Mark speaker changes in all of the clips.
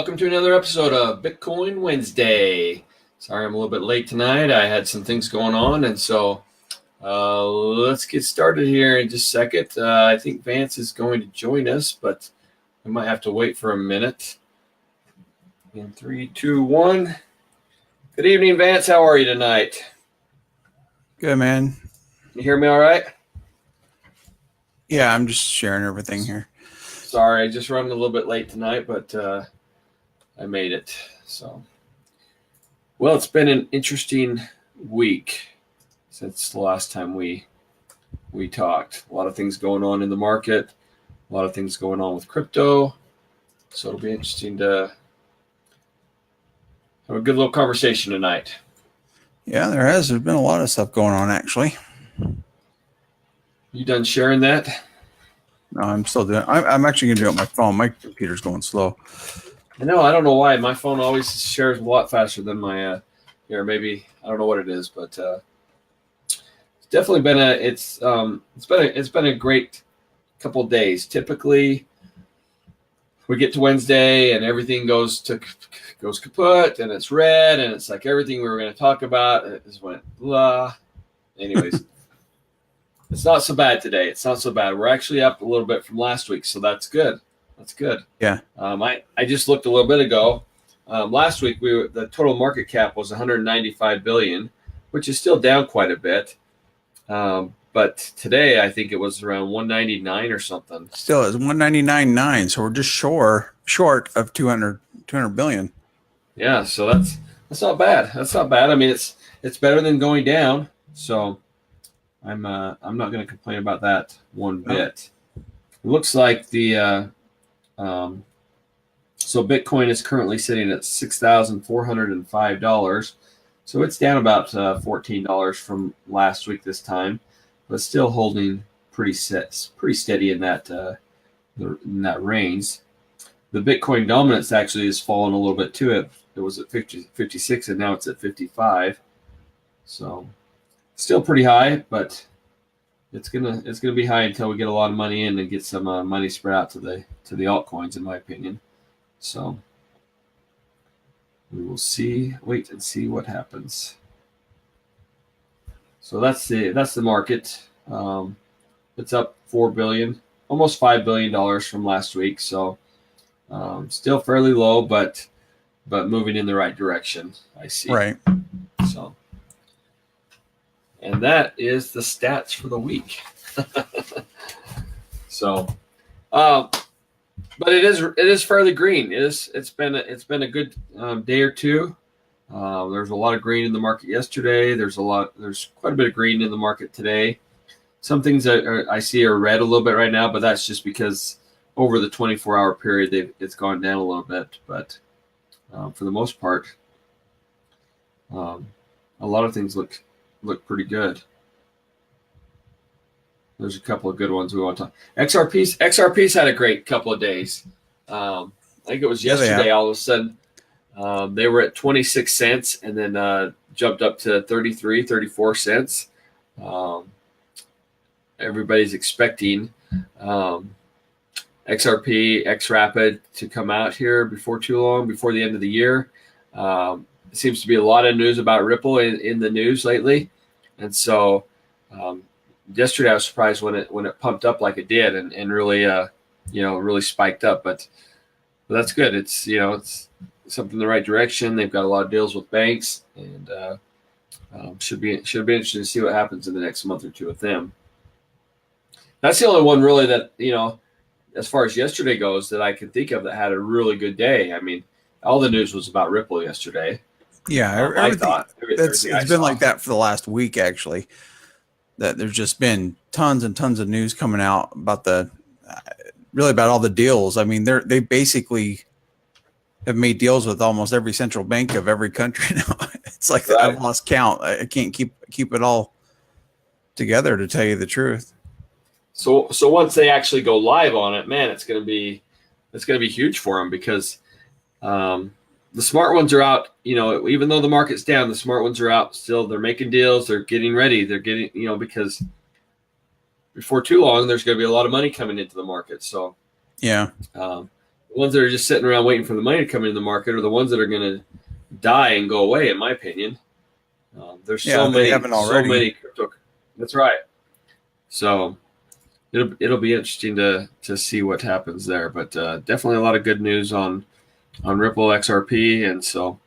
Speaker 1: Welcome to another episode of Bitcoin Wednesday. Sorry I'm a little bit late tonight. I had some things going on, and so let's get started here in just a second. I think Vance is going to join us, but we might have to wait for a minute. In 3, 2, 1. Good evening, Vance. How are you tonight?
Speaker 2: Good, man.
Speaker 1: You hear me all right?
Speaker 2: Yeah, I'm just sharing everything here.
Speaker 1: Sorry, I just running a little bit late tonight, but I made it. So, well, it's been an interesting week since the last time we talked. A lot of things going on in the market, a lot of things going on with crypto. So it'll be interesting to have a good little conversation tonight.
Speaker 2: Yeah, there's been a lot of stuff going on, actually.
Speaker 1: You done sharing that?
Speaker 2: No, I'm still doing. I'm actually going to do it on my phone. My computer's going slow.
Speaker 1: I don't know why. My phone always shares a lot faster than my here. Maybe I don't know what it is, but it's definitely been it's been a great couple of days. Typically, we get to Wednesday and everything goes kaput, and it's red, and it's like everything we were going to talk about it just went blah. Anyways, it's not so bad today. It's not so bad. We're actually up a little bit from last week, so that's good. That's good.
Speaker 2: Yeah.
Speaker 1: I just looked a little bit ago. Last week the total market cap was 195 billion, which is still down quite a bit. But today I think it was around 199 or something.
Speaker 2: Still, it's 199.9, so we're just short of 200 billion.
Speaker 1: Yeah, so that's not bad. That's not bad. I mean, it's better than going down. So I'm not going to complain about that one bit. It looks like the so Bitcoin is currently sitting at $6,405. So it's down about $14 from last week this time, but still holding pretty steady in that range. The Bitcoin dominance actually has fallen a little bit too. It was at 56 and now it's at 55. So still pretty high, but it's gonna be high until we get a lot of money in and get some money spread out to the altcoins, in my opinion. So we will wait and see what happens. So that's the market. It's up $4 billion, almost $5 billion from last week. So still fairly low, but moving in the right direction. I see.
Speaker 2: Right.
Speaker 1: So. And that is the stats for the week. So, but it is fairly green. It's been a good day or two. There's a lot of green in the market yesterday. There's quite a bit of green in the market today. Some things that I see are red a little bit right now, but that's just because over the 24-hour period it's gone down a little bit. But for the most part, a lot of things look pretty good. There's a couple of good ones we want to talk. XRP's had a great couple of days. I think it was yesterday. All of a sudden, they were at 26 cents and then jumped up to 34 cents. Everybody's expecting XRP, XRapid to come out here before too long, before the end of the year. It seems to be a lot of news about Ripple in the news lately. And so yesterday I was surprised when it pumped up like it did and really really spiked up. But that's good. It's something in the right direction. They've got a lot of deals with banks, and should be interesting to see what happens in the next month or two with them. That's the only one really that as far as yesterday goes that I can think of that had a really good day. I mean, all the news was about Ripple yesterday.
Speaker 2: Yeah, it's been like that for the last week, actually. That there's just been tons and tons of news coming out about about all the deals. I mean, they basically have made deals with almost every central bank of every country now. It's like right. I've lost count. I can't keep it all together, to tell you the truth.
Speaker 1: So once they actually go live on it, man, it's gonna be huge for them because the smart ones are out, even though the market's down, the smart ones are out still. They're making deals. They're getting ready. They're getting, because before too long, there's going to be a lot of money coming into the market. So
Speaker 2: yeah,
Speaker 1: ones that are just sitting around waiting for the money to come into the market are the ones that are going to die and go away, in my opinion. There's so many crypto. That's right. So it'll be interesting to see what happens there. But definitely a lot of good news on Ripple XRP, and so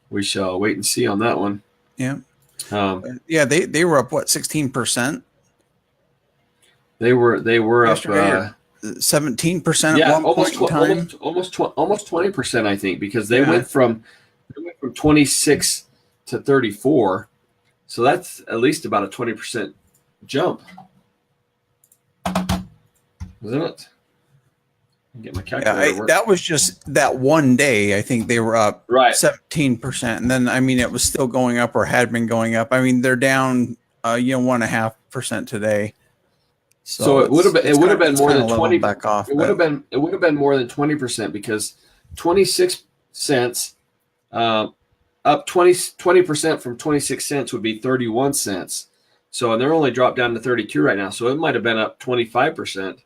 Speaker 1: we shall wait and see on that one.
Speaker 2: Yeah. They were up what, 16%?
Speaker 1: They were up
Speaker 2: 17% at one point in time.
Speaker 1: Almost 20%, I think, because they went from 26 to 34. So that's at least about a 20% jump. Isn't it? Get my calculator.
Speaker 2: That was just that one day. I think they were up 17%, and then it was still going up, or had been going up. They're down 1.5% today.
Speaker 1: So it would have been more than 20 back off. It would have been more than 20%, because 26 cents up 20% from 26 cents would be 31 cents. So, and they're only dropped down to 32 right now. So it might have been up 25%.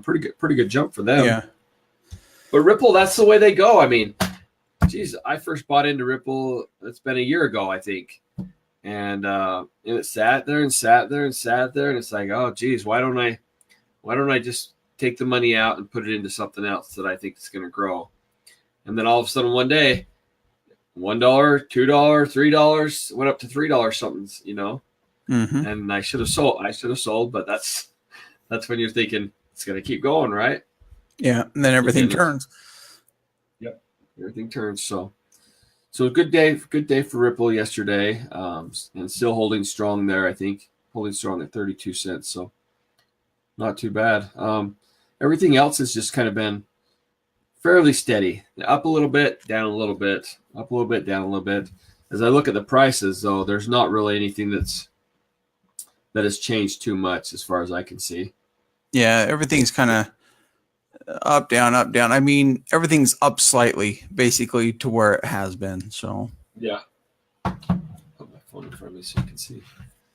Speaker 1: Pretty good jump for them.
Speaker 2: Yeah.
Speaker 1: But Ripple, that's the way they go. Geez, I first bought into Ripple. It's been a year ago, I think. And it sat there and sat there and sat there, and it's like, oh, geez, why don't I just take the money out and put it into something else that I think is going to grow? And then all of a sudden, one day, $1, $2, $3 went up to $3 something,
Speaker 2: Mm-hmm.
Speaker 1: And I should have sold, but that's when you're thinking it's going to keep going, right?
Speaker 2: Yeah, and then everything turns.
Speaker 1: Yep, everything turns. So a good day for Ripple yesterday, and still holding strong there. I think holding strong at 32 cents. So not too bad. Everything else has just kind of been fairly steady. Up a little bit, down a little bit, up a little bit, down a little bit. As I look at the prices, though, there's not really anything that has changed too much as far as I can see.
Speaker 2: Yeah, everything's kind of up, down, up, down. Everything's up slightly, basically, to where it has been. So
Speaker 1: yeah, put my phone in front of me so you can see.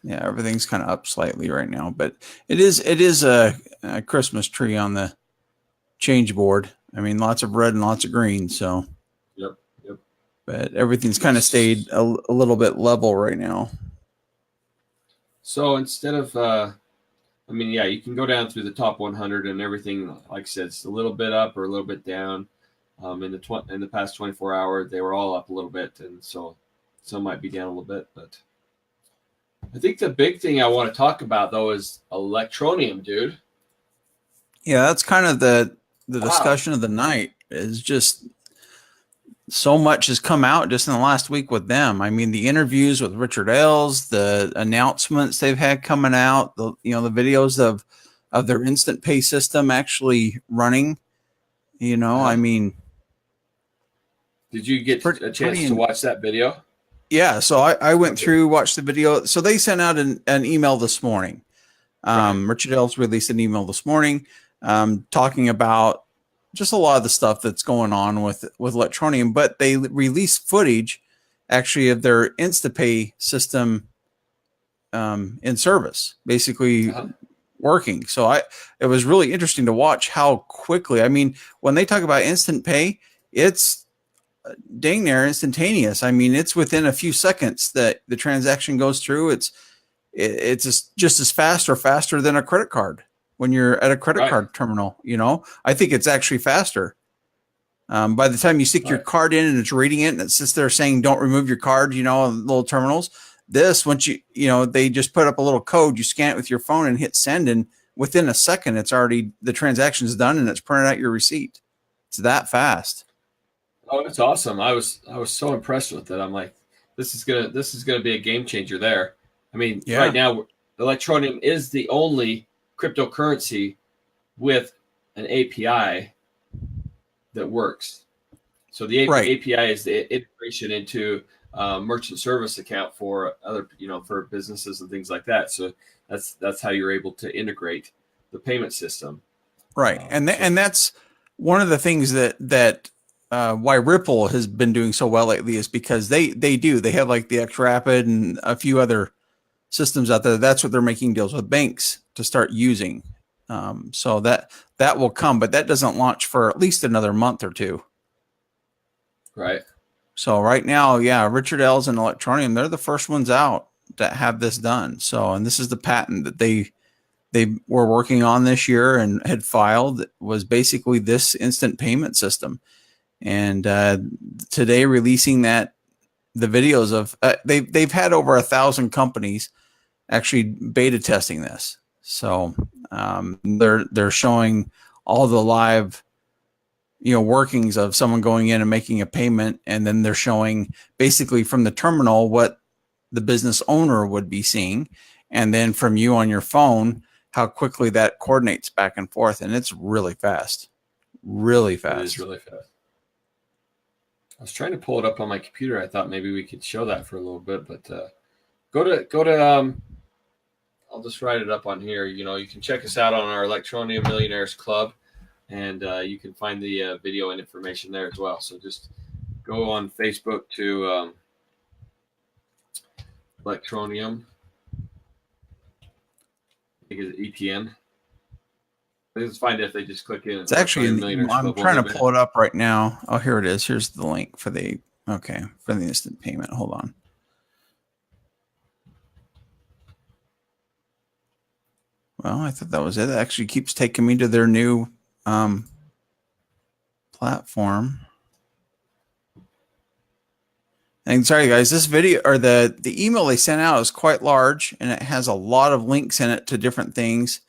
Speaker 2: Yeah, everything's kind of up slightly right now, but it is a Christmas tree on the change board. Lots of red and lots of green. So
Speaker 1: yep.
Speaker 2: But everything's kind of stayed a little bit level right now.
Speaker 1: So instead of you can go down through the top 100 and everything, like I said, it's a little bit up or a little bit down. In the past 24 hours, they were all up a little bit, and so some might be down a little bit. But I think the big thing I want to talk about, though, is electroneum, dude.
Speaker 2: Yeah, that's kind of the discussion of the night. Is just so much has come out just in the last week with them. The interviews with Richard Ailes, the announcements they've had coming out, the videos of their instant pay system actually running.
Speaker 1: Did you get a chance to watch that video?
Speaker 2: Yeah, so I went through, watched the video. So they sent out an email this morning. Richard Ailes released an email this morning talking about just a lot of the stuff that's going on with Electroneum, but they released footage actually of their InstaPay system in service, basically working. So it was really interesting to watch how quickly. When they talk about instant pay, it's dang near instantaneous. It's within a few seconds that the transaction goes through. It's just as fast or faster than a credit card. When you're at a credit card terminal, I think it's actually faster. By the time you stick your card in and it's reading it and it sits there saying, don't remove your card, little terminals. This, once they just put up a little code, you scan it with your phone and hit send. And within a second, it's already, the transaction's done and it's printed out your receipt. It's that fast.
Speaker 1: Oh, it's awesome. I was so impressed with it. I'm like, this is going to be a game changer there. Right now, Electroneum is the only cryptocurrency with an API that works. So the API is the integration into merchant service account for other, for businesses and things like that. So that's how you're able to integrate the payment system.
Speaker 2: Right. And that's one of the things that why Ripple has been doing so well lately is because they have like the XRapid and a few other systems out there. That's what they're making deals with banks to start using. So that will come, but that doesn't launch for at least another month or two.
Speaker 1: Right.
Speaker 2: So right now, yeah, Richard Ellis and Electroneum, they're the first ones out that have this done. So, and this is the patent that they were working on this year and had filed, was basically this instant payment system. And today releasing that, the videos of they've had over 1,000 companies actually beta testing this. So they're showing all the live workings of someone going in and making a payment, and then they're showing basically from the terminal what the business owner would be seeing, and then from you on your phone how quickly that coordinates back and forth, and it's really fast. Really fast.
Speaker 1: It is really fast. I was trying to pull it up on my computer. I thought maybe we could show that for a little bit, but go to I'll just write it up on here. You can check us out on our Electroneum Millionaires Club, and you can find the video and information there as well. So just go on Facebook to Electroneum. I think it's ETN. Let's find it if they just click in.
Speaker 2: It's actually, I'm trying to pull it up right now. Oh, here it is. Here's the link for the instant payment. Hold on. Well, I thought that was it. It actually keeps taking me to their new platform. And sorry guys, this video, or the email they sent out, is quite large, and it has a lot of links in it to different things.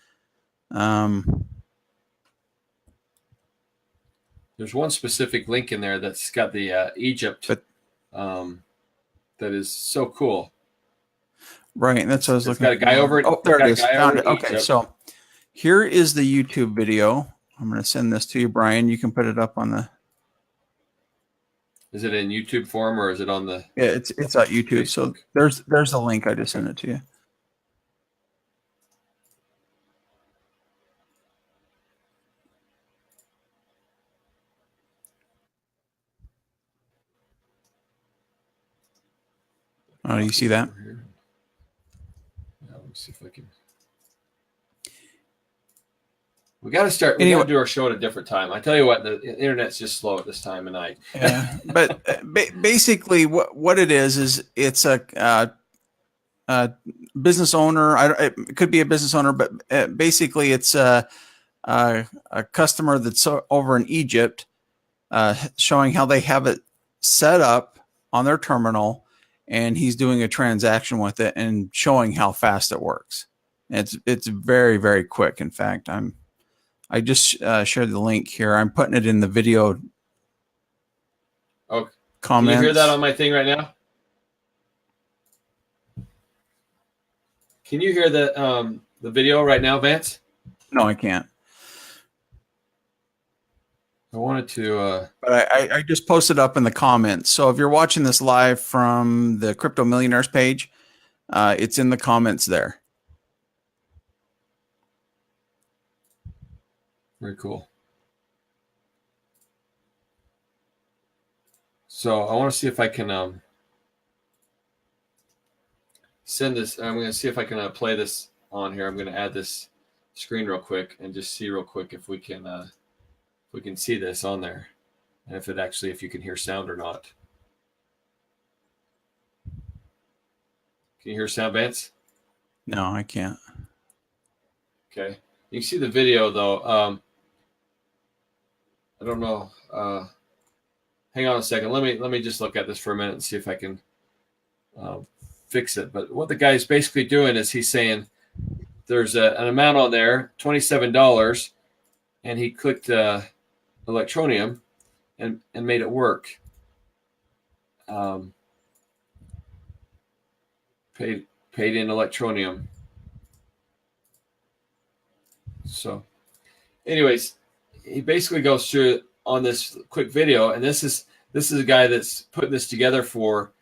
Speaker 1: There's one specific link in there that's got the Egypt, that is so cool.
Speaker 2: Right, and that's what I was looking
Speaker 1: at. Got a guy over.
Speaker 2: Oh, there it is. Found it. Okay, so here is the YouTube video. I'm going to send this to you, Brian. You can put it up on the.
Speaker 1: Is it in YouTube form, or is it on the?
Speaker 2: Yeah, it's at YouTube. Facebook? So there's a link. I just sent it to you. Oh, you see that?
Speaker 1: Yeah, let me see if I can. We got to start. We got to do our show at a different time. I tell you what, the internet's just slow at this time of night.
Speaker 2: Yeah, but basically, what it is it's a business owner. It could be a business owner, but basically, it's a customer that's over in Egypt, showing how they have it set up on their terminal, and he's doing a transaction with it and showing how fast it works. It's very, very quick. In fact, I just shared the link here. I'm putting it in the video.
Speaker 1: Oh,
Speaker 2: comments.
Speaker 1: Can you hear that on my thing right now? Can you hear the video right now, Vance?
Speaker 2: No, I can't.
Speaker 1: I wanted to,
Speaker 2: but I just posted up in the comments. So if you're watching this live from the Crypto Millionaires page, it's in the comments there.
Speaker 1: Very cool. So I want to see if I can send this. I'm going to see if I can play this on here. I'm going to add this screen real quick and just see real quick if we can see this on there, and if you can hear sound or not. Can you hear sound, Vance?
Speaker 2: No, I can't.
Speaker 1: Okay. You can see the video though. I don't know. Hang on a second. Let me just look at this for a minute and see if I can fix it. But what the guy's basically doing is he's saying there's an amount on there, $27, and he clicked Electroneum and made it work. Paid in Electroneum. So, anyways, he basically goes through on this quick video, and this is a guy that's putting this together for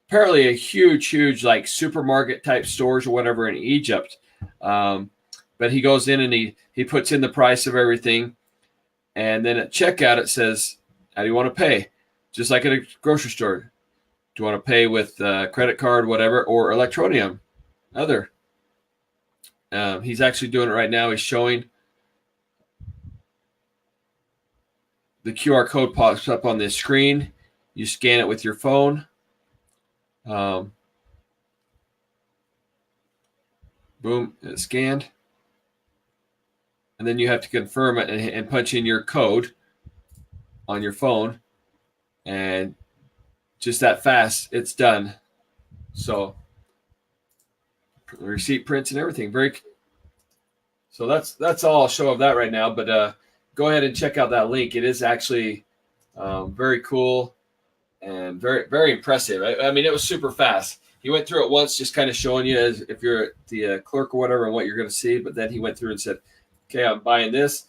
Speaker 1: apparently a huge like supermarket type stores or whatever in Egypt. But he goes in and he puts in the price of everything, and then at checkout it says, "How do you want to pay?" Just like at a grocery store. Do you want to pay with credit card, whatever, or Electroneum, other? He's actually doing it right now. He's showing the QR code pops up on the screen. You scan it with your phone. Boom, it's scanned. And then you have to confirm it and punch in your code on your phone. And just that fast, it's done. So receipt prints and everything. So that's all I'll show of that right now. But go ahead and check out that link. It is actually very cool and very, very impressive. I mean, it was super fast. He went through it once, just kind of showing you as if you're the clerk or whatever and what you're going to see. But then he went through and said, okay, I'm buying this.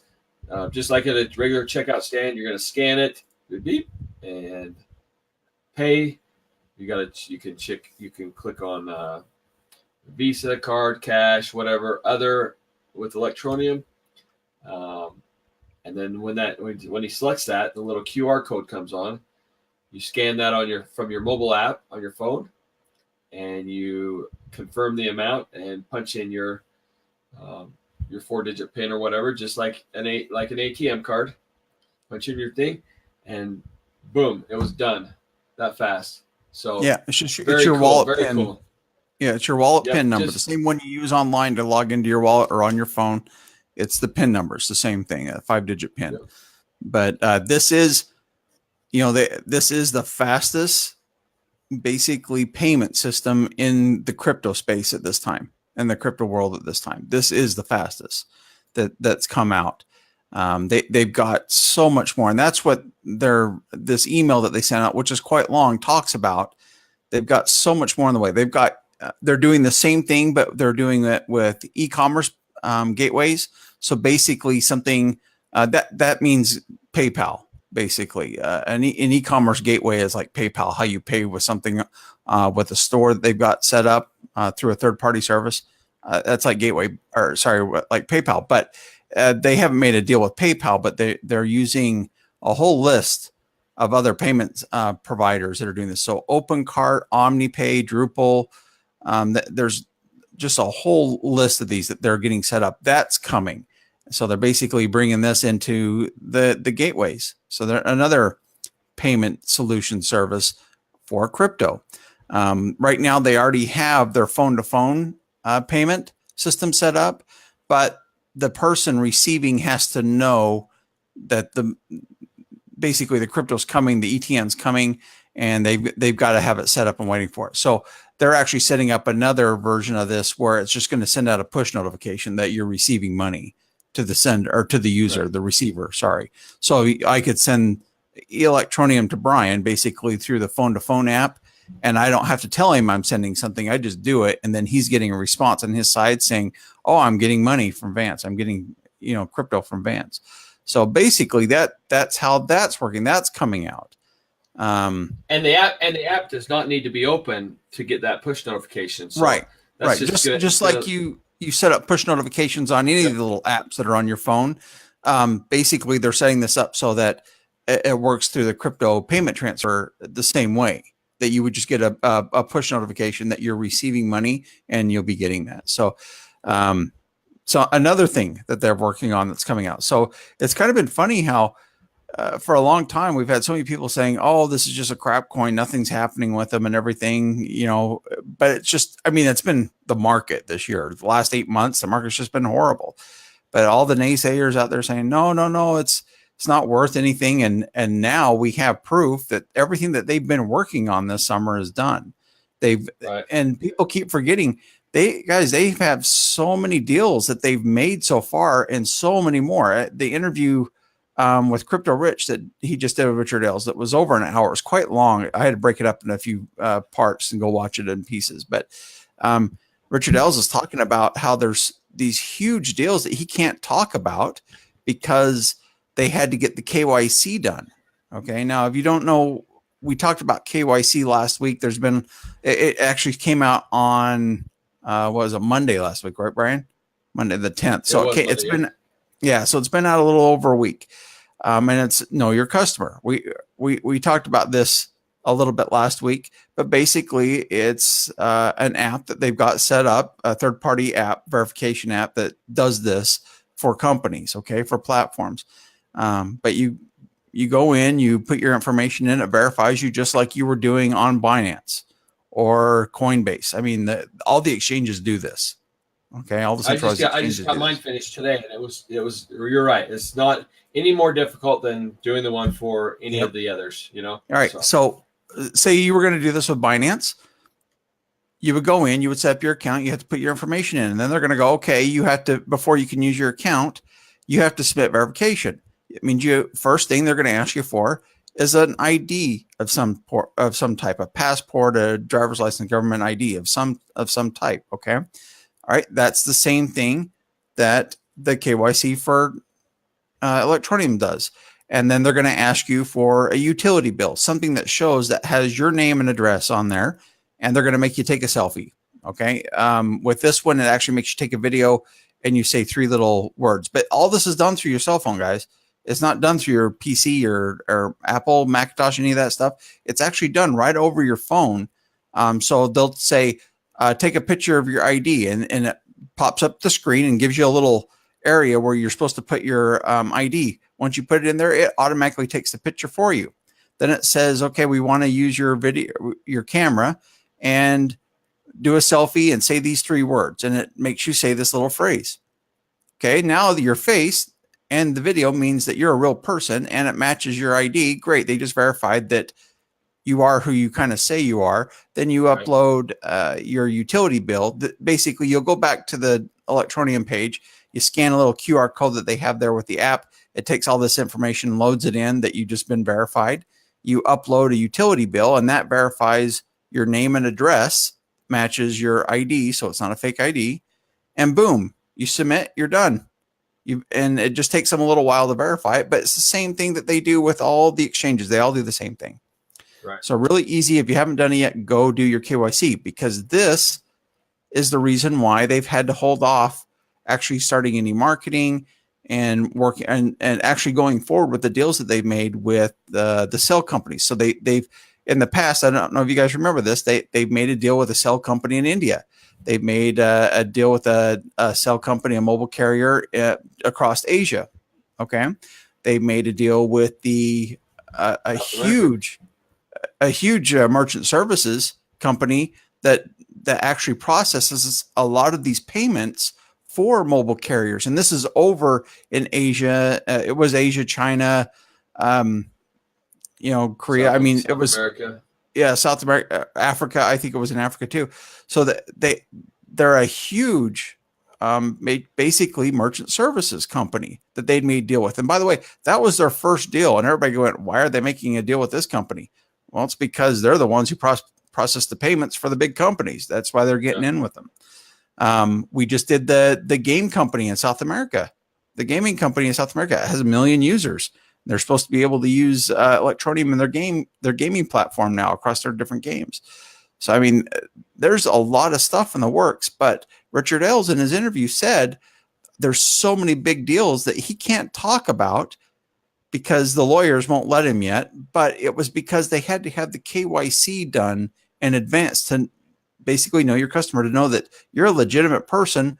Speaker 1: Just like at a regular checkout stand, you're going to scan it, beep, and pay. You can click on Visa, card, cash, whatever, other with electroneum. And then when he selects that, the little QR code comes on. You scan that from your mobile app on your phone, and you confirm the amount and punch in your 4-digit PIN or whatever, just like an ATM card. Punch in your thing, and boom, it was done that fast. So
Speaker 2: yeah, it's your wallet PIN. Cool. Yeah, it's your wallet PIN number, the same one you use online to log into your wallet or on your phone. It's the PIN number. It's the same thing, a 5-digit PIN. Yep. But this is, this is the fastest, basically, payment system in the crypto space at this time, in the crypto world at this time. This is the fastest that's come out. They've got so much more, and that's what this email that they sent out, which is quite long, talks about. They've got so much more on the way. They're doing the same thing, but they're doing it with e-commerce gateways. So basically, something that means PayPal. Basically, an e-commerce gateway is like PayPal. How you pay with something with a store that they've got set up through a third-party service. That's like like PayPal. But they haven't made a deal with PayPal, but they're using a whole list of other payments providers that are doing this. So OpenCart, OmniPay, Drupal. There's just a whole list of these that they're getting set up. That's coming. So they're basically bringing this into the gateways. So they're another payment solution service for crypto. Right now, they already have their phone-to-phone payment system set up, but the person receiving has to know that basically the crypto's coming, the ETN's coming, and they've got to have it set up and waiting for it. So they're actually setting up another version of this where it's just going to send out a push notification that you're receiving money to the sender or to the user, right. The receiver. Sorry. So I could send electroneum to Brian basically through the phone-to-phone app, and I don't have to tell him I'm sending something. I just do it, and then he's getting a response on his side saying, "Oh, I'm getting money from Vance. I'm getting crypto from Vance." So basically, that's how that's working. That's coming out.
Speaker 1: And the app does not need to be open to get that push notification. So
Speaker 2: right. Just like you set up push notifications on any of the little apps that are on your phone. Basically, they're setting this up so that it works through the crypto payment transfer the same way that you would just get a push notification that you're receiving money, and you'll be getting that. So another thing that they're working on that's coming out. So it's kind of been funny how for a long time we've had so many people saying, "Oh, this is just a crap coin. Nothing's happening with them and everything." But it's just, it's been the market this year. The last 8 months, the market's just been horrible. But all the naysayers out there saying, "No, it's not worth anything." And now we have proof that everything that they've been working on this summer is done. And people keep forgetting. They have so many deals that they've made so far, and so many more. The interview with Crypto Rich that he just did with Richard Ells that was over an hour. It was quite long. I had to break it up in a few parts and go watch it in pieces. But Richard Ells is talking about how there's these huge deals that he can't talk about because they had to get the KYC done. Okay. Now, if you don't know, we talked about KYC last week. It actually came out on Monday last week, right, Brian? Monday the 10th. So it's been out a little over a week. And it's know your customer. We talked about this a little bit last week, but basically it's an app that they've got set up, a third-party app, verification app that does this for companies, okay, for platforms. But you go in, you put your information in, it verifies you just like you were doing on Binance or Coinbase. I mean, all the exchanges do this. Okay, all the centralized exchanges.
Speaker 1: I just got mine finished today, and it was. You're right. It's not any more difficult than doing the one for any of the others. You know.
Speaker 2: All right. So say you were going to do this with Binance. You would go in, you would set up your account, you have to put your information in, and then they're going to go, okay, you have to, before you can use your account, you have to submit verification. It means first thing they're going to ask you for is an ID of some type, a passport, a driver's license, government ID of some type. Okay. All right. That's the same thing that the KYC for Electroneum does. And then they're going to ask you for a utility bill, something that shows that has your name and address on there. And they're going to make you take a selfie. Okay. With this one, it actually makes you take a video and you say 3 little words. But all this is done through your cell phone, guys. It's not done through your PC or Apple, Macintosh, any of that stuff. It's actually done right over your phone. So they'll say, take a picture of your ID, and it pops up the screen and gives you a little area where you're supposed to put your ID. Once you put it in there, it automatically takes the picture for you. Then it says, okay, we want to use your camera and do a selfie and say these 3 words. And it makes you say this little phrase. Okay, now your face and the video means that you're a real person and it matches your ID. Great. They just verified that you are who you kind of say you are. Then you upload your utility bill. Basically, you'll go back to the Electroneum page. You scan a little QR code that they have there with the app. It takes all this information, loads it in that you've just been verified. You upload a utility bill, and that verifies your name and address, matches your ID, so it's not a fake ID. And boom, you submit, you're done. And it just takes them a little while to verify it, but it's the same thing that they do with all the exchanges. They all do the same thing.
Speaker 1: Right.
Speaker 2: So really easy. If you haven't done it yet, go do your KYC, because this is the reason why they've had to hold off actually starting any marketing and working and actually going forward with the deals that they've made with the cell companies. So they've in the past, I don't know if you guys remember this, they've made a deal with a cell company in India. They've made a deal with a cell company, a mobile carrier across Asia. Okay, they made a deal with a huge merchant services company that actually processes a lot of these payments for mobile carriers. And this is over in Asia. It was Asia, China, Korea. It was America. Yeah, South America, Africa. I think it was in Africa too. So that they're a huge, basically merchant services company that they'd made a deal with. And by the way, that was their first deal. And everybody went, why are they making a deal with this company? Well, it's because they're the ones who process the payments for the big companies. That's why they're getting in with them. We just did the game company in South America. The gaming company in South America has 1 million users. They're supposed to be able to use Electroneum in their gaming platform now across their different games. So, there's a lot of stuff in the works, but Richard Ailes in his interview said there's so many big deals that he can't talk about because the lawyers won't let him yet, but it was because they had to have the KYC done in advance to basically know your customer, to know that you're a legitimate person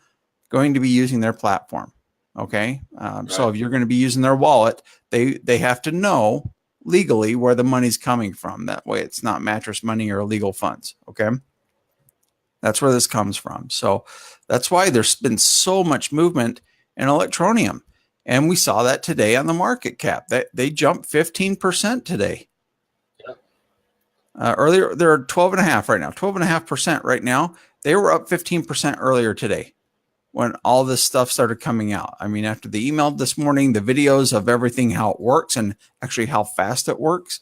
Speaker 2: going to be using their platform. Okay. So if you're going to be using their wallet, they have to know legally where the money's coming from. That way it's not mattress money or illegal funds. Okay. That's where this comes from. So that's why there's been so much movement in Electroneum. And we saw that today on the market cap. They jumped 15% today. Earlier, they're 12.5 right now, 12.5% right now. They were up 15% earlier today when all this stuff started coming out. After the email this morning, the videos of everything, how it works and actually how fast it works.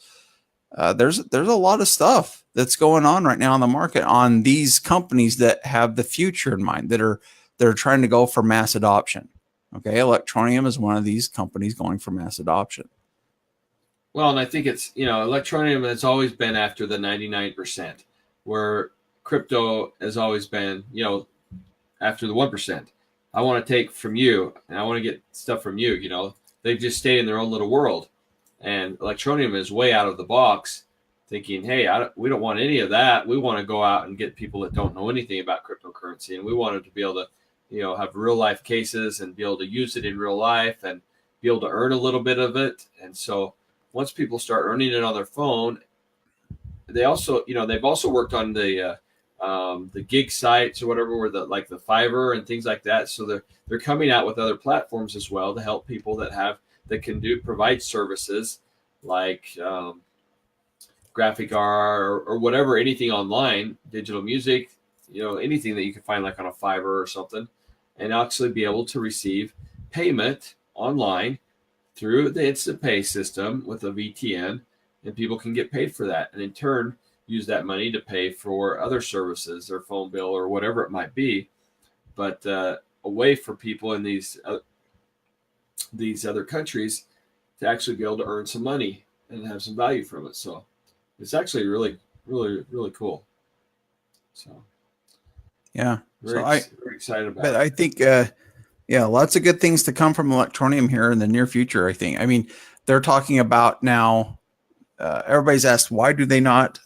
Speaker 2: There's a lot of stuff that's going on right now in the market on these companies that have the future in mind, that are trying to go for mass adoption. Okay, Electroneum is one of these companies going for mass adoption.
Speaker 1: Well, and I think it's, Electroneum has always been after the 99%, where crypto has always been, after the 1%. I want to take from you, and I want to get stuff from you. They've just stayed in their own little world. And Electroneum is way out of the box thinking, hey, we don't want any of that. We want to go out and get people that don't know anything about cryptocurrency, and we wanted to be able to, have real life cases and be able to use it in real life and be able to earn a little bit of it. And so once people start earning it on their phone, they also, they've also worked on the gig sites or whatever, where the Fiverr and things like that. So they're coming out with other platforms as well to help people that can provide services like graphic art or whatever, anything online, digital music, anything that you can find like on a Fiverr or something, and actually be able to receive payment online through the instant pay system with a VTN, and people can get paid for that, and in turn use that money to pay for other services, their phone bill or whatever it might be. But a way for people in these other countries to actually be able to earn some money and have some value from it. So it's actually really, really, really cool. So
Speaker 2: yeah,
Speaker 1: very excited about it.
Speaker 2: But I think lots of good things to come from Electroneum here in the near future. I think. I mean, they're talking about now. Everybody's asked, why do they not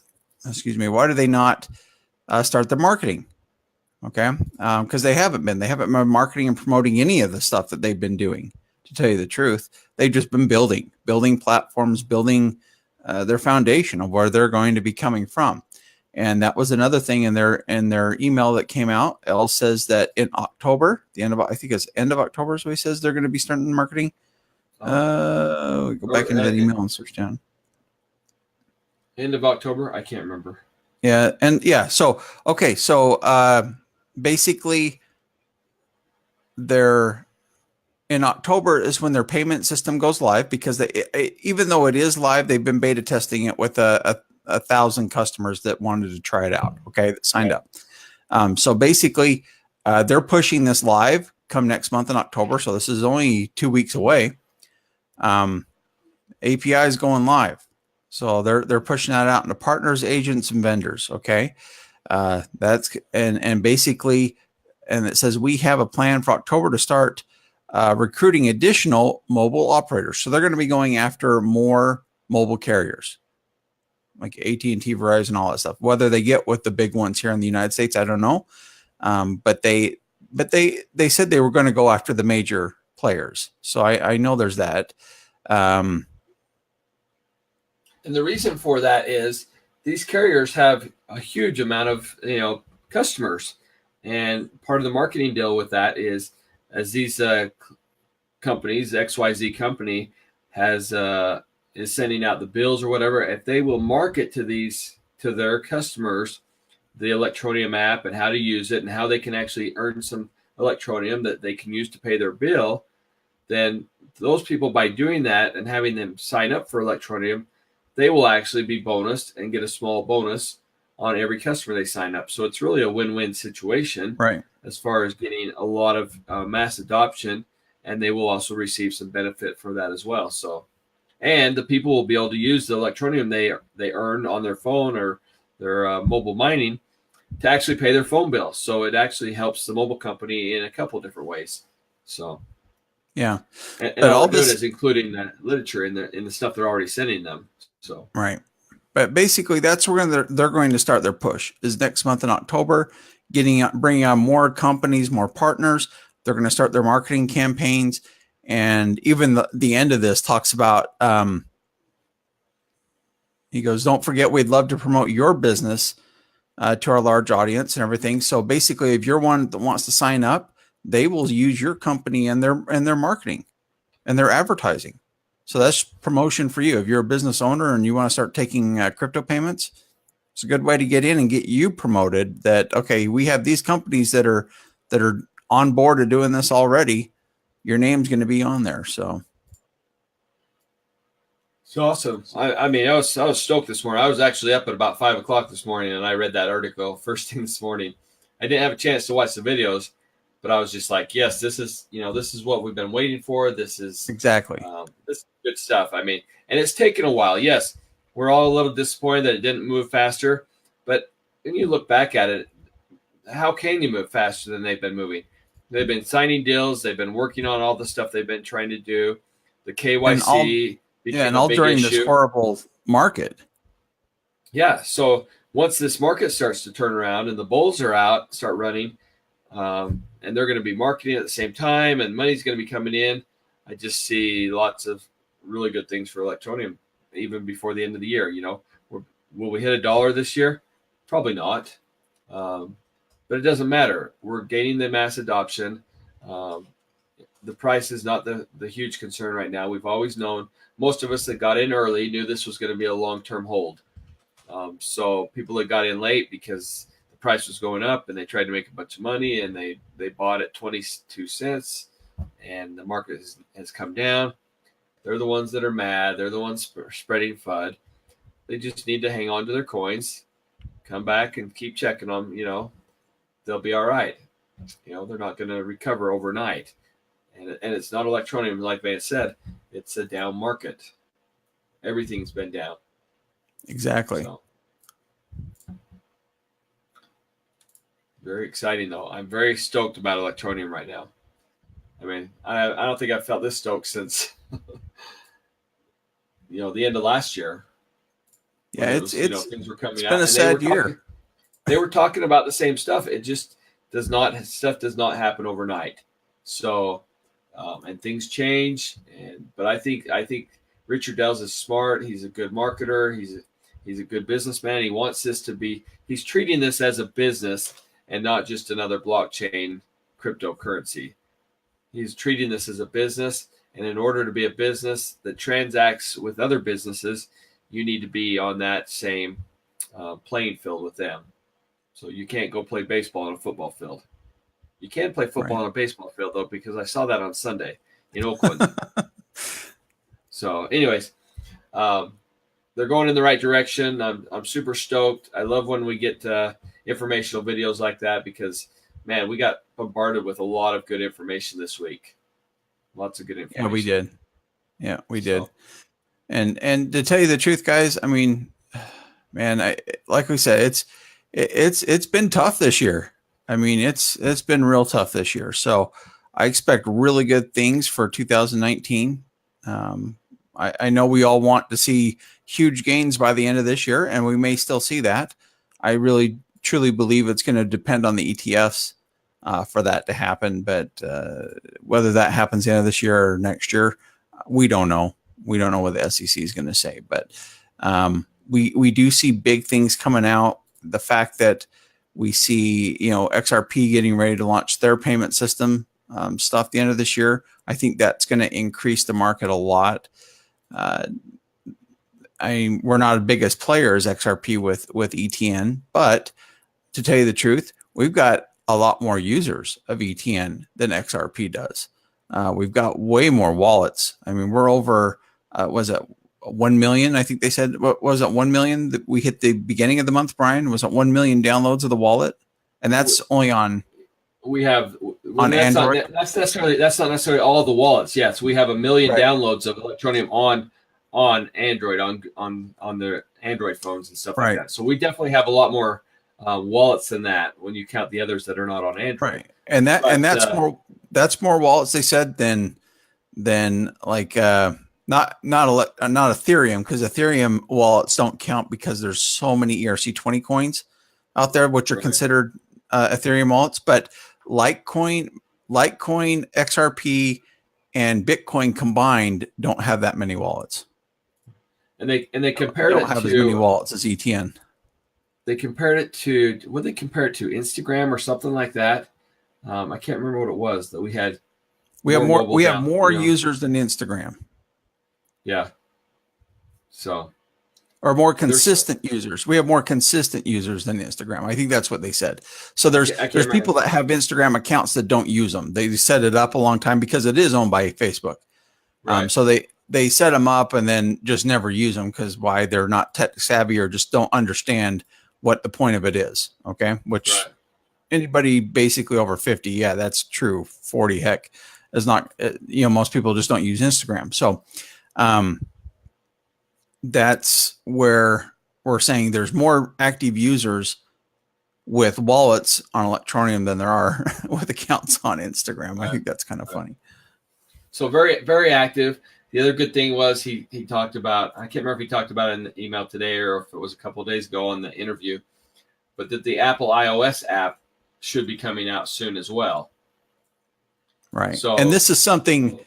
Speaker 2: start their marketing? Okay, because they haven't been marketing and promoting any of the stuff that they've been doing. To tell you the truth, they've just been building platforms, building their foundation of where they're going to be coming from. And that was another thing in their email that came out. El says that in October, end of October is what he says they're going to be starting marketing. Go back into that email and search down.
Speaker 1: End of October? I can't remember.
Speaker 2: Yeah. And yeah. So, okay. So basically in October is when their payment system goes live, because even though it is live, they've been beta testing it with 1,000 customers that wanted to try it out. Okay. That signed up. So basically they're pushing this live come next month in October. So this is only 2 weeks away. API is going live. So they're pushing that out into partners, agents, and vendors. Okay. That's basically, and it says we have a plan for October to start recruiting additional mobile operators. So they're going to be going after more mobile carriers like AT&T, Verizon, all that stuff. Whether they get with the big ones here in the United States, I don't know. But they said they were going to go after the major players. So I know there's that.
Speaker 1: And the reason for that is these carriers have a huge amount of customers, and part of the marketing deal with that is, as these companies, XYZ company is sending out the bills or whatever, if they will market to their customers the Electroneum app and how to use it and how they can actually earn some Electroneum that they can use to pay their bill, then those people, by doing that and having them sign up for Electroneum, they will actually be bonused and get a small bonus on every customer they sign up. So it's really a win-win situation,
Speaker 2: right, as
Speaker 1: far as getting a lot of mass adoption, and they will also receive some benefit for that as well. So, and the people will be able to use the Electroneum they earn on their phone or their mobile mining to actually pay their phone bill. So it actually helps the mobile company in a couple different ways. So
Speaker 2: yeah,
Speaker 1: and all this is including that literature in the stuff they're already sending them. So
Speaker 2: right. But basically, that's where they're going to start their push, is next month in October, bringing on more companies, more partners. They're going to start their marketing campaigns. And even the end of this talks about, he goes, don't forget, we'd love to promote your business to our large audience and everything. So basically, if you're one that wants to sign up, they will use your company and their marketing and their advertising. So that's promotion for you. If you're a business owner and you want to start taking crypto payments, it's a good way to get in and get you promoted. That, okay, we have these companies that are on board to doing this already. Your name's going to be on there. So
Speaker 1: it's awesome. I mean, I was stoked this morning. I was actually up at about 5 o'clock this morning, and I read that article first thing this morning. I didn't have a chance to watch the videos, but I was just like, yes, this is what we've been waiting for. This is
Speaker 2: exactly
Speaker 1: this is good stuff. I mean, and it's taken a while. Yes, we're all a little disappointed that it didn't move faster, but when you look back at it, how can you move faster than they've been moving? They've been signing deals. They've been working on all the stuff they've been trying to do. The KYC,
Speaker 2: and all during this horrible market.
Speaker 1: Yeah. So once this market starts to turn around and the bulls are out, start running, and they're going to be marketing at the same time, and money's going to be coming in, I just see lots of really good things for electroneum, even before the end of the year. Will we hit $1 this year? Probably not, but it doesn't matter. We're gaining the mass adoption. The price is not the huge concern right now. We've always known, most of us that got in early knew this was going to be a long-term hold. So people that got in late because the price was going up and they tried to make a bunch of money, and they bought at 22 cents and the market has come down. They're the ones that are mad. They're the ones spreading FUD. They just need to hang on to their coins, come back and keep checking them. They'll be all right. They're not going to recover overnight. And it's not electroneum, like Vance said. It's a down market. Everything's been down.
Speaker 2: Exactly.
Speaker 1: So, very exciting, though. I'm very stoked about electroneum right now. I mean, I don't think I've felt this stoked since the end of last year.
Speaker 2: Yeah,
Speaker 1: things were coming out.
Speaker 2: Been a sad year.
Speaker 1: They were talking about the same stuff. It just does not happen overnight. So, and things change. But I think Richard Dells is smart. He's a good marketer. He's a good businessman. He wants this to be. He's treating this as a business and not just another blockchain cryptocurrency. He's treating this as a business, and in order to be a business that transacts with other businesses, you need to be on that same playing field with them. So you can't go play baseball on a football field. You can play football on a baseball field, though, because I saw that on Sunday in Oakland. So anyways, they're going in the right direction. I'm super stoked. I love when we get informational videos like that because, man, we got bombarded with a lot of good information this week. Lots of good information.
Speaker 2: Yeah, we did. Yeah, we did. And to tell you the truth, guys, I mean, man, like we said, it's been tough this year. I mean, it's been real tough this year. So I expect really good things for 2019. I know we all want to see huge gains by the end of this year, and we may still see that. I really truly believe it's going to depend on the ETFs for that to happen. But whether that happens the end of this year or next year, we don't know. We don't know what the SEC is going to say. But we do see big things coming out. The fact that we see, XRP getting ready to launch their payment system stuff the end of this year, I think that's going to increase the market a lot. We're not as big as player as XRP with ETN, but to tell you the truth, we've got a lot more users of ETN than XRP does. We've got way more wallets. I mean, we're over, was it 1 million? I think they said, what was it, 1 million that we hit the beginning of the month, Brian? Was it 1 million downloads of the wallet? And that's only on.
Speaker 1: We have
Speaker 2: on Android.
Speaker 1: That's not necessarily all the wallets. Yes, we have 1 million downloads of Electroneum on Android, on the Android phones and stuff like that. So we definitely have a lot more wallets than that when you count the others that are not on Android.
Speaker 2: Right, and that's more wallets they said than like not Ethereum, because Ethereum wallets don't count because there's so many ERC20 coins out there which are considered Ethereum wallets, but Litecoin, XRP, and Bitcoin combined don't have that many wallets.
Speaker 1: And they compared
Speaker 2: don't have as many wallets as ETN.
Speaker 1: They compared it to, what did they compare it to? Instagram or something like that. I can't remember what it was that we had.
Speaker 2: We have more users than Instagram.
Speaker 1: Yeah. So.
Speaker 2: Or more consistent users. We have more consistent users than Instagram. I think that's what they said. So there's people that have Instagram accounts that don't use them. They set it up a long time because it is owned by Facebook. Right. So they set them up and then just never use them because why? They're not tech savvy or just don't understand what the point of it is. Okay. Which anybody basically over 50, yeah, that's true. 40, heck, is not, most people just don't use Instagram. So, that's where we're saying there's more active users with wallets on Electroneum than there are with accounts on Instagram. I think that's kind of funny.
Speaker 1: So very, very active. the other good thing was he talked about, I can't remember if he talked about it in the email today or if it was a couple of days ago on the interview, but that the Apple iOS app should be coming out soon as well.
Speaker 2: Right. So, and this is something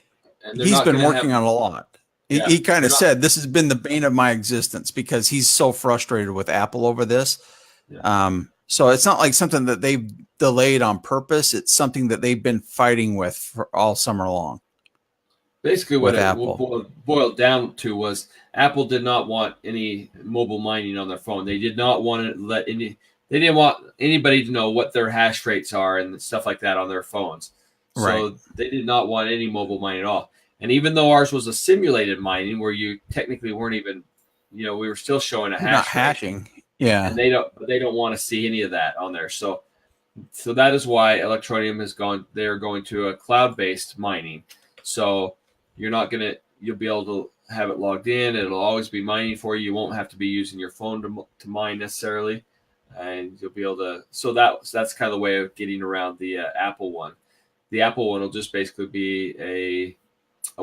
Speaker 2: he's been working on a lot. Yeah, he kind of said, this has been the bane of my existence because he's so frustrated with Apple over this. Yeah. So it's not like something that they've delayed on purpose. It's something that they've been fighting with for all summer long.
Speaker 1: Basically, what it boiled down to was Apple did not want any mobile mining on their phone. They did not want to they didn't want anybody to know what their hash rates are and stuff like that on their phones. So they did not want any mobile mining at all. And even though ours was a simulated mining where you technically weren't even, we were still showing a hash rate.
Speaker 2: Not hashing. Yeah.
Speaker 1: And they don't want to see any of that on there. So that is why Electroneum has gone, they're going to a cloud-based mining. So you'll be able to have it logged in. It'll always be mining for you. You won't have to be using your phone to mine necessarily. And you'll be able to, so that's kind of the way of getting around the Apple one. The Apple one will just basically be a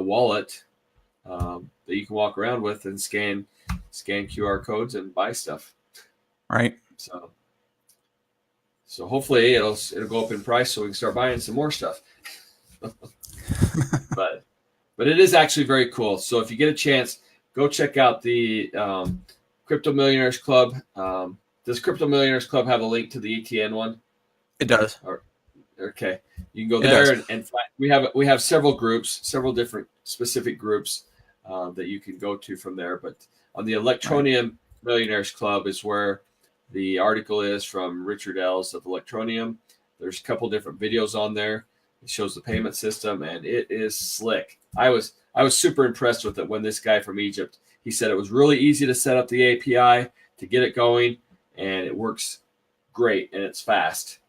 Speaker 1: wallet that you can walk around with and scan QR codes and buy stuff.
Speaker 2: Right.
Speaker 1: So hopefully it'll go up in price so we can start buying some more stuff. but it is actually very cool. So if you get a chance, go check out the Crypto Millionaires Club. Does Crypto Millionaires Club have a link to the ETN one?
Speaker 2: It does.
Speaker 1: Okay, you can go there and find. We have several groups, several different specific groups that you can go to from there. But on the Electroneum Millionaires Club is where the article is from Richard Ells of Electroneum. There's a couple different videos on there. It shows the payment system, and it is slick. I was super impressed with it when this guy from Egypt, he said it was really easy to set up the API to get it going, and it works great, and it's fast.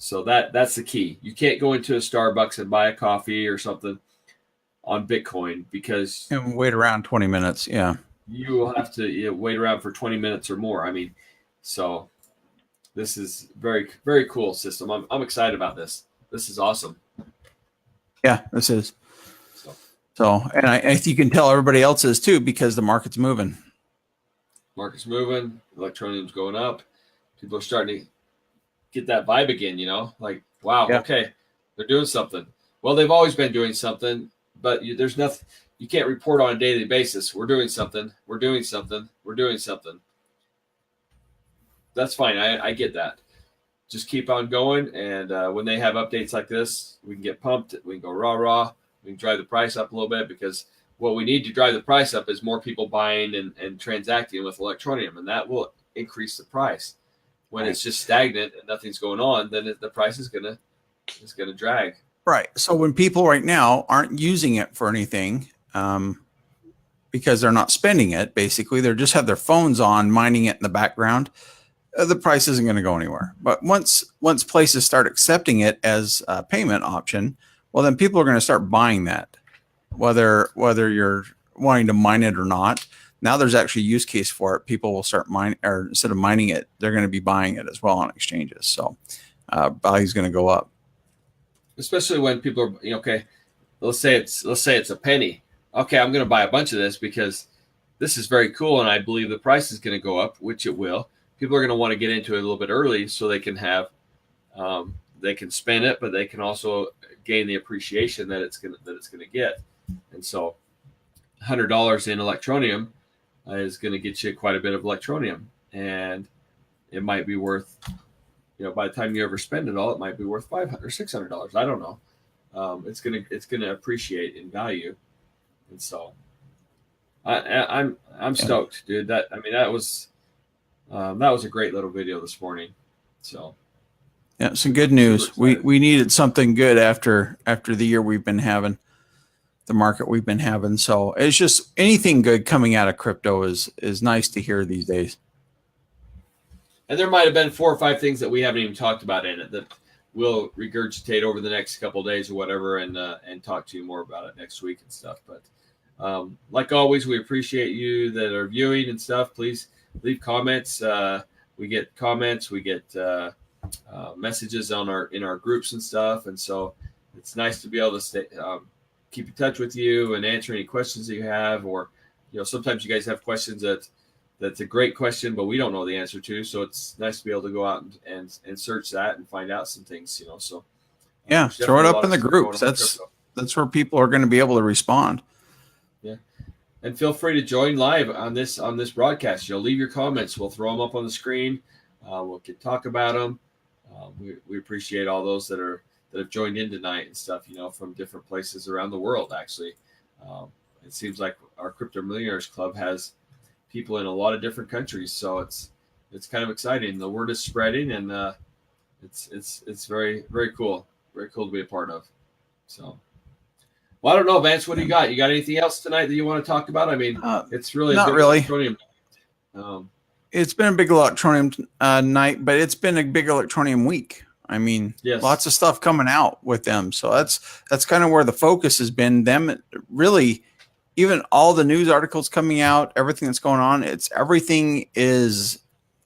Speaker 1: So that's the key. You can't go into a Starbucks and buy a coffee or something on Bitcoin because
Speaker 2: and wait around 20 minutes. Yeah,
Speaker 1: you will have to wait around for 20 minutes or more. I mean, so this is very, very cool system. I'm excited about this. This is awesome.
Speaker 2: Yeah, this is. So, and I think you can tell everybody else is too because the market's moving.
Speaker 1: Market's moving. Electroneum's going up. People are starting to get that vibe again, like, wow, okay, they're doing something. Well, they've always been doing something, but there's nothing you can't report on a daily basis. We're doing something. We're doing something. We're doing something. That's fine. I get that. Just keep on going. And when they have updates like this, we can get pumped. We can go rah. We can drive the price up a little bit because what we need to drive the price up is more people buying and transacting with Electroneum, and that will increase the price. When it's just stagnant and nothing's going on, then the price is gonna drag.
Speaker 2: Right. So when people right now aren't using it for anything, because they're not spending it, basically they just have their phones on, mining it in the background, the price isn't going to go anywhere. But once places start accepting it as a payment option, well, then people are going to start buying that, whether you're wanting to mine it or not. Now there's actually a use case for it. People will start mining, or instead of mining it, they're going to be buying it as well on exchanges. So value is going to go up.
Speaker 1: Especially when people are, okay, let's say it's a penny. Okay, I'm going to buy a bunch of this because this is very cool, and I believe the price is going to go up, which it will. People are going to want to get into it a little bit early so they can have, they can spend it, but they can also gain the appreciation that it's going to get. And so, $100 in Electroneum is going to get you quite a bit of Electroneum, and it might be worth, by the time you ever spend it all, it might be worth $500 or $600. I don't know. It's gonna appreciate in value, and so I'm stoked, dude. That was a great little video this morning. So
Speaker 2: yeah, some good news. We needed something good after the year we've been having. The market we've been having. So it's just anything good coming out of crypto is nice to hear these days.
Speaker 1: And there might have been 4 or 5 things that we haven't even talked about in it that we'll regurgitate over the next couple of days or whatever, and talk to you more about it next week and stuff. But like always, we appreciate you that are viewing and stuff. Please leave comments. We get comments, we get messages in our groups and stuff, and so it's nice to be able to keep in touch with you and answer any questions that you have, or sometimes you guys have questions that's a great question, but we don't know the answer to. So it's nice to be able to go out and search that and find out some things. So
Speaker 2: yeah, throw it up in the groups. That's where people are going to be able to respond.
Speaker 1: Yeah. And feel free to join live on this broadcast. Leave your comments. We'll throw them up on the screen. We can talk about them. We appreciate all those that have joined in tonight and stuff, from different places around the world. Actually, it seems like our Crypto Millionaires Club has people in a lot of different countries, so it's kind of exciting. The word is spreading, and it's very, very cool. Very cool to be a part of. So. Well, I don't know, Vance. What do you got? You got anything else tonight that you want to talk about? I mean, it's really
Speaker 2: not really.
Speaker 1: It's
Speaker 2: been a big electroneum night, but it's been a big electroneum week. I mean,
Speaker 1: yes.
Speaker 2: Lots of stuff coming out with them. So that's kind of where the focus has been. Them really, even all the news articles coming out, everything that's going on. Everything is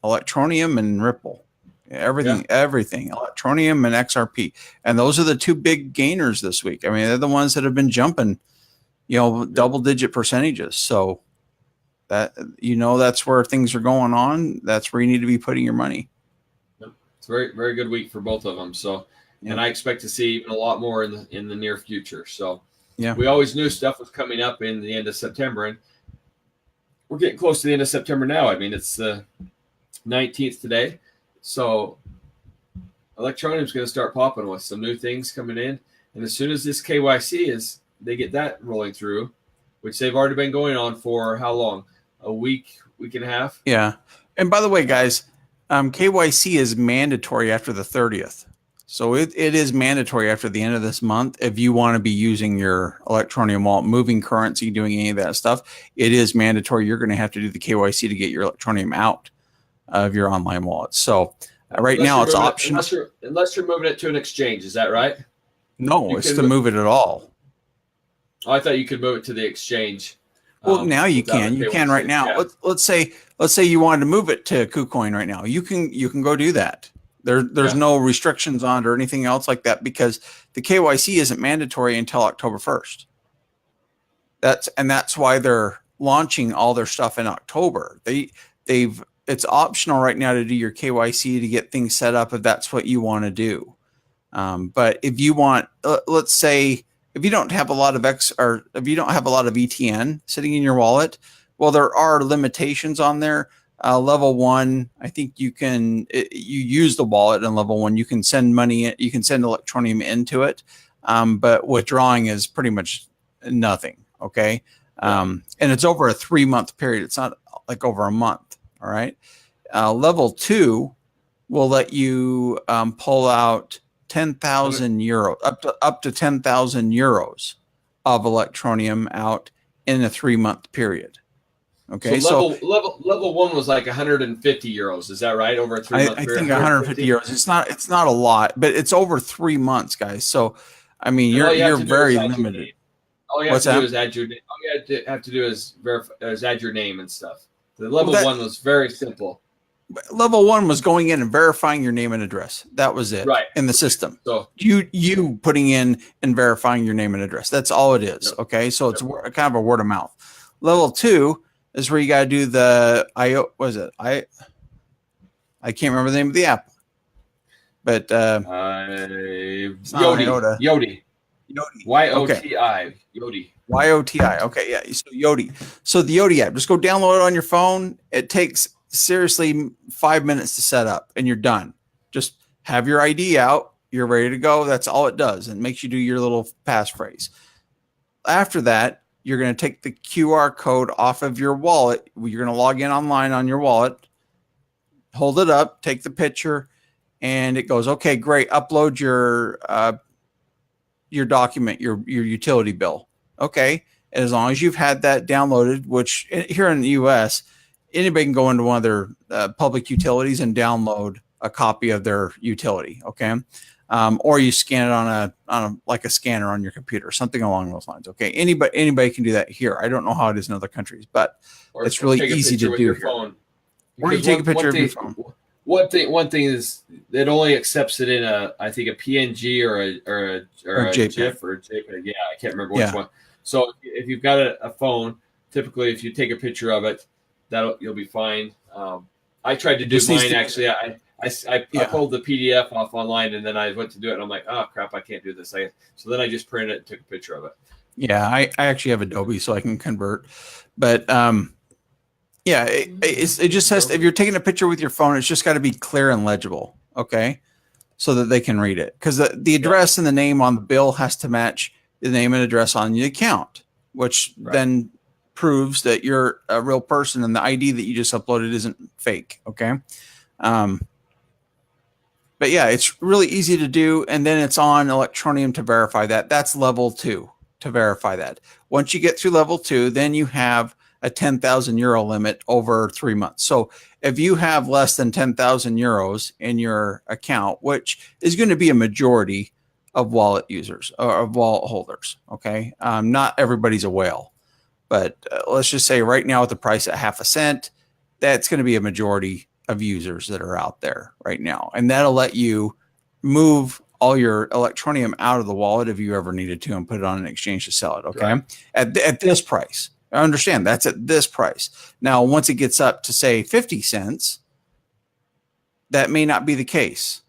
Speaker 2: electroneum and Ripple. Everything, electroneum and XRP. And those are the two big gainers this week. I mean, they're the ones that have been jumping, double-digit percentages. So that's where things are going on. That's where you need to be putting your money.
Speaker 1: It's a very, very good week for both of them. So, and I expect to see even a lot more in the near future. So, we always knew stuff was coming up in the end of September, and we're getting close to the end of September now. I mean, it's the 19th today. So Electroneum is going to start popping with some new things coming in. And as soon as this KYC they get that rolling through, which they've already been going on for how long? A week and a half?
Speaker 2: Yeah. And by the way, guys, KYC is mandatory after the 30th. So it is mandatory after the end of this month. If you want to be using your Electroneum wallet, moving currency, doing any of that stuff, it is mandatory. You're going to have to do the KYC to get your Electroneum out of your online wallet. So right now it's optional.
Speaker 1: Unless you're moving it to an exchange. Is that right?
Speaker 2: No, it's to move it at all.
Speaker 1: Oh, I thought you could move it to the exchange.
Speaker 2: Well, now you can. You can right now. Yeah. Let's say you wanted to move it to KuCoin right now. You can go do that. There's no restrictions on it or anything else like that, because the KYC isn't mandatory until October 1st. That's why they're launching all their stuff in October. It's optional right now to do your KYC to get things set up if that's what you want to do. But if you want, let's say, if you don't have a lot of if you don't have a lot of ETN sitting in your wallet, well, there are limitations on there. Level 1, I think you use the wallet in level 1. You can send money, you can send Electroneum into it, but withdrawing is pretty much nothing. Okay, and it's over a 3-month period. It's not like over a month. All right. Level 2 will let you pull out 10,000 euros, up to 10,000 euros of Electroneum out in a 3-month period. Okay.
Speaker 1: So level 1 was like 150 euros. Is that right? Over a 3-month period?
Speaker 2: I think 150 euros. It's not a lot, but it's over 3 months, guys. So, I mean, you're very limited.
Speaker 1: All you have to do is add your name. All you have to do is add your name and stuff. The level 1 was very simple.
Speaker 2: Level 1 was going in and verifying your name and address. That was it.
Speaker 1: Right.
Speaker 2: In the system.
Speaker 1: So
Speaker 2: you putting in and verifying your name and address. That's all it is. Yep. Okay. So it's kind of a word of mouth. Level 2 is where you got to do the I can't remember the name of the app, but
Speaker 1: Yoti. YOTI. Yoti.
Speaker 2: YOTI. Okay, yeah. So Yoti. So the Yoti app, just go download it on your phone. It takes seriously 5 minutes to set up and you're done. Just have your ID out. You're ready to go. That's all it does. And makes you do your little passphrase. After that, you're going to take the QR code off of your wallet. You're going to log in online on your wallet, hold it up, take the picture, and it goes, okay, great. Upload your document, your utility bill. Okay. And as long as you've had that downloaded, which here in the US, anybody can go into one of their public utilities and download a copy of their utility. Okay. Or you scan it on a scanner on your computer, something along those lines. Okay. Anybody can do that here. I don't know how it is in other countries, but it's really easy to do here.
Speaker 1: Phone.
Speaker 2: Or you take a picture of your phone.
Speaker 1: One thing is it only accepts it in I think a PNG or a
Speaker 2: JPEG.
Speaker 1: GIF or a JPEG. Yeah, I can't remember which
Speaker 2: Yeah.
Speaker 1: one. So if you've got a phone, typically if you take a picture of it, you'll be fine. I tried to do mine actually. I pulled the PDF off online and then I went to do it and I'm like, oh crap, I can't do this. So then I just printed it and took a picture of it.
Speaker 2: Yeah, I actually have Adobe, so I can convert. But yeah, it just has to, if you're taking a picture with your phone, it's just got to be clear and legible, okay, so that they can read it. Because the address and the name on the bill has to match the name and address on the account, which then proves that you're a real person and the ID that you just uploaded isn't fake, okay? But yeah, it's really easy to do, and then it's on Electroneum to verify that. That's level 2 to verify that. Once you get through level 2, then you have a 10,000 euro limit over 3 months. So if you have less than 10,000 euros in your account, which is going to be a majority of wallet users or of wallet holders, okay? Not everybody's a whale, but let's just say right now with the price at half a cent, that's going to be a majority of users that are out there right now. And that'll let you move all your Electroneum out of the wallet if you ever needed to and put it on an exchange to sell it, okay? Right. At this price. I understand that's at this price. Now, once it gets up to say 50 cents, that may not be the case,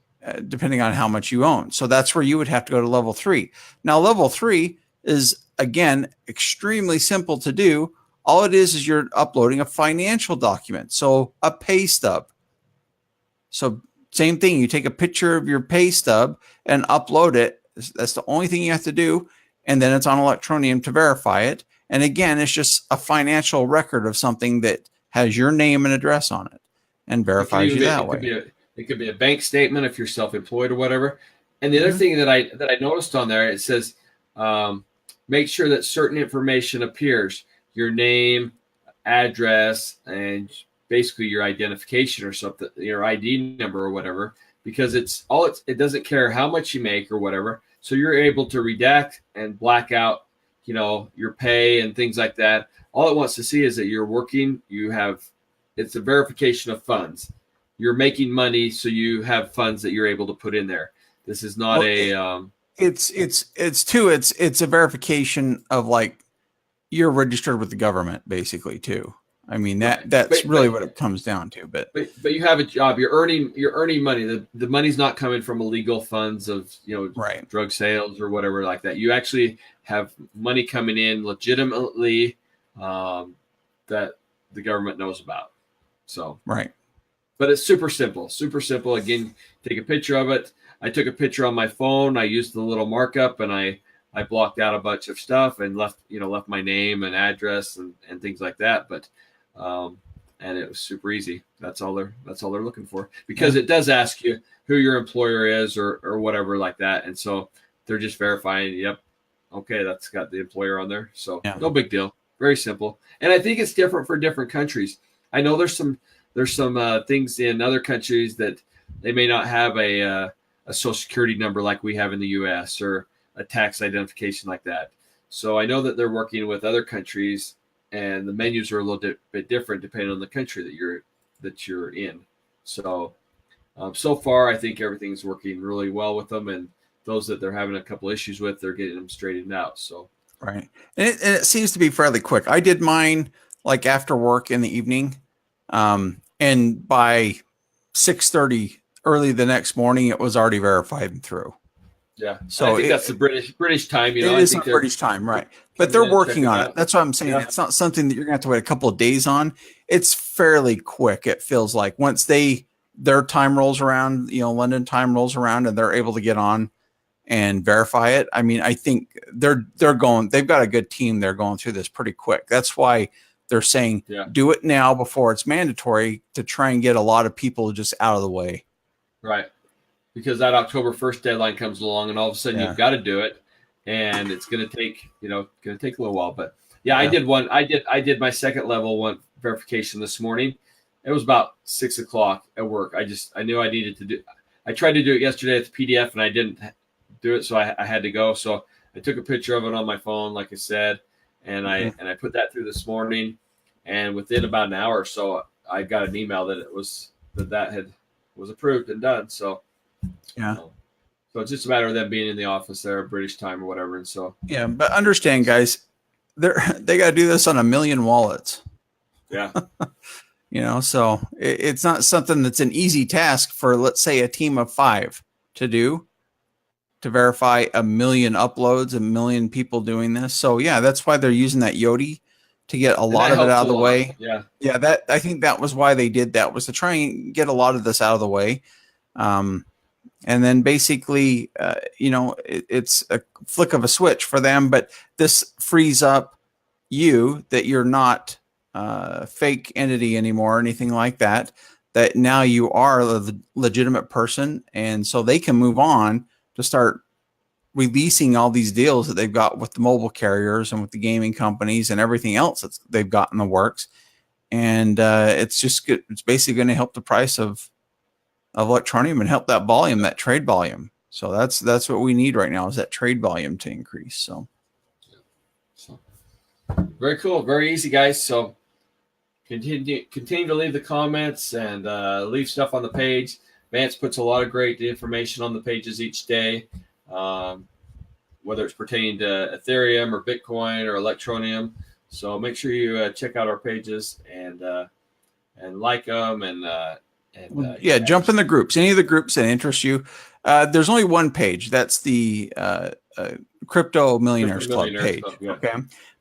Speaker 2: depending on how much you own. So that's where you would have to go to level 3. Now, level 3 is, again, extremely simple to do. All it is you're uploading a financial document. So a pay stub. So same thing. You take a picture of your pay stub and upload it. That's the only thing you have to do. And then it's on Electroneum to verify it. And again, it's just a financial record of something that has your name and address on it and verifies you that way.
Speaker 1: It could be a bank statement if you're self-employed or whatever. And the other thing that I noticed on there, it says, make sure that certain information appears, your name, address, and basically your identification or something, your ID number or whatever, because it doesn't care how much you make or whatever. So you're able to redact and black out, your pay and things like that. All it wants to see is that you're working, it's a verification of funds. You're making money, so you have funds that you're able to put in there. This is not
Speaker 2: it's a verification of like you're registered with the government basically too. I mean that's really what it comes down to. But
Speaker 1: you have a job. You're earning money. The money's not coming from illegal funds of drug sales or whatever like that. You actually have money coming in legitimately that the government knows about. So but it's super simple. Super simple. Again, take a picture of it. I took a picture on my phone. I used the little markup and I blocked out a bunch of stuff and left my name and address and things like that. But and it was super easy. That's all they're looking for, because it does ask you who your employer is or whatever like that. And so they're just verifying, yep, okay, that's got the employer on there. So no big deal. Very simple. And I think it's different for different countries. I know there's some things in other countries that they may not have a social security number like we have in the US or a tax identification like that. So I know that they're working with other countries and the menus are a little bit different depending on the country that you're in. So so far, I think everything's working really well with them, and those that they're having a couple issues with, they're getting them straightened out. So
Speaker 2: and it seems to be fairly quick. I did mine like after work in the evening, and by 6:30 early the next morning, it was already verified and through.
Speaker 1: Yeah, so I think that's the British time.
Speaker 2: It is not British time, right? But they're working on it. That's what I'm saying. Yeah. It's not something that you're going to have to wait a couple of days on. It's fairly quick. It feels like once their time rolls around, London time rolls around, and they're able to get on and verify it. I mean, I think they've got a good team. They're going through this pretty quick. That's why they're saying do it now before it's mandatory, to try and get a lot of people just out of the way.
Speaker 1: Right. Because that October 1st deadline comes along, and all of a sudden you've got to do it, and it's going to take a little while. But I did one. I did my second level one verification this morning. It was about 6 o'clock at work. I knew I needed to do. I tried to do it yesterday at the PDF, and I didn't do it, so I had to go. So I took a picture of it on my phone, like I said, and I put that through this morning, and within about an hour or so, I got an email that that had was approved and done. So
Speaker 2: yeah.
Speaker 1: So it's just a matter of them being in the office there, British time or whatever. And so
Speaker 2: yeah, but understand, guys, they got to do this on 1 million wallets.
Speaker 1: Yeah.
Speaker 2: So it's not something that's an easy task for, let's say, a team of 5 to do, to verify 1 million uploads, 1 million people doing this. So yeah, that's why they're using that Yoti to get a lot of it out of the way.
Speaker 1: Yeah.
Speaker 2: Yeah. That, I think that was why they did that, was to try and get a lot of this out of the way. And then basically, it's a flick of a switch for them, but this frees up you, that you're not fake entity anymore or anything like that, that now you are a legitimate person. And so they can move on to start releasing all these deals that they've got with the mobile carriers and with the gaming companies and everything else that they've got in the works. And it's just good. It's basically going to help the price of electroneum and help that volume, that trade volume. So that's what we need right now, is that trade volume to increase. So
Speaker 1: very cool, very easy, guys. So continue to leave the comments and leave stuff on the page. Vance puts a lot of great information on the pages each day, whether it's pertaining to Ethereum or Bitcoin or electroneum. So make sure you check out our pages and like them and
Speaker 2: jump in the groups, any of the groups that interest you. There's only one page. That's the Crypto Millionaires Club page.
Speaker 1: Yeah.
Speaker 2: Okay.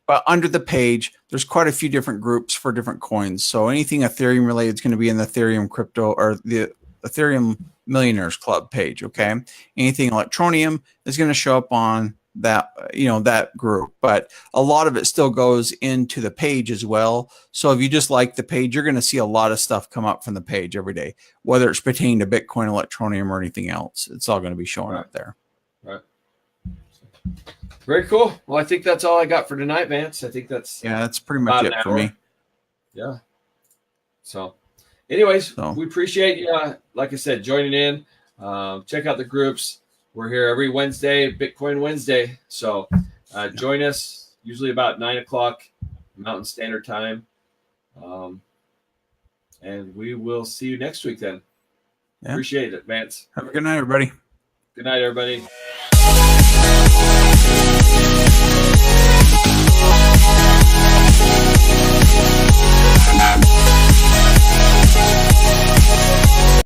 Speaker 2: But under the page, there's quite a few different groups for different coins. So anything Ethereum related is going to be in the Ethereum crypto or the Ethereum Millionaires Club page. Okay. Anything electroneum is going to show up on that, that group, but a lot of it still goes into the page as well. So if you just like the page, you're going to see a lot of stuff come up from the page every day, whether it's pertaining to Bitcoin, electroneum, or anything else. It's all going to be showing up there.
Speaker 1: Right. Very cool. Well, I think that's all I got for tonight, Vance. I think that's
Speaker 2: pretty much it for me.
Speaker 1: Yeah. So anyways, we appreciate you, like I said, joining in. Check out the groups. We're here every Wednesday, Bitcoin Wednesday. So join us, usually about 9 o'clock Mountain Standard Time. And we will see you next week then. Yeah. Appreciate it, Vance.
Speaker 2: Have a good night, everybody.
Speaker 1: Good night, everybody.